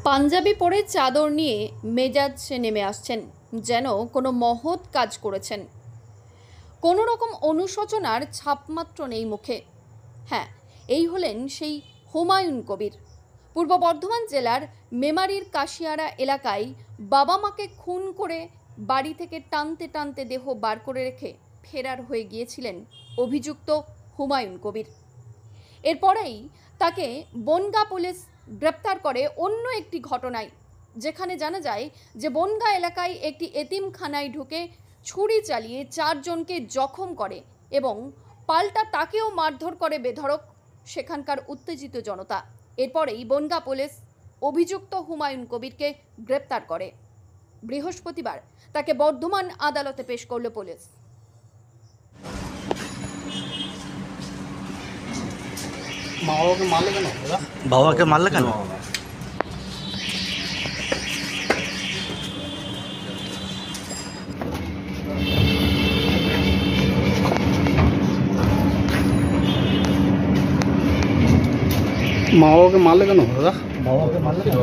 পাঞ্জাবি পরে চাদর নিয়ে মেজাজে নেমে আসছেন, যেন কোনো মহৎ কাজ করেছেন। কোনো রকম অনুশোচনার ছাপমাত্র নেই মুখে। হ্যাঁ, এই হলেন সেই হুমায়ুন কবির। পূর্ব বর্ধমান জেলার মেমারির কাশিয়ারা এলাকায় বাবা মাকে খুন করে বাড়ি থেকে টানতে টানতে দেহ বার করে রেখে ফেরার হয়ে গিয়েছিলেন অভিযুক্ত হুমায়ুন কবির। এরপরেই তাকে বনগাঁ পুলিশ গ্রেপ্তার করে অন্য একটি ঘটনায়, যেখানে জানা যায় যে বনগাঁ এলাকায় একটি এতিমখানায় ঢুকে ছুরি চালিয়ে 4 জনকে জখম করে এবং পাল্টা তাকেও মারধর করে বেধড়ক সেখানকার উত্তেজিত জনতা। এরপরেই বনগাঁ পুলিশ অভিযুক্ত হুমায়ুন কবিরকে গ্রেপ্তার করে। বৃহস্পতিবার তাকে বর্ধমান আদালতে পেশ করল পুলিশ। বাবাকে মারলে কেন? মা বাবাকে মারলে কেন দাদা? বাবাকে মারলে কেন?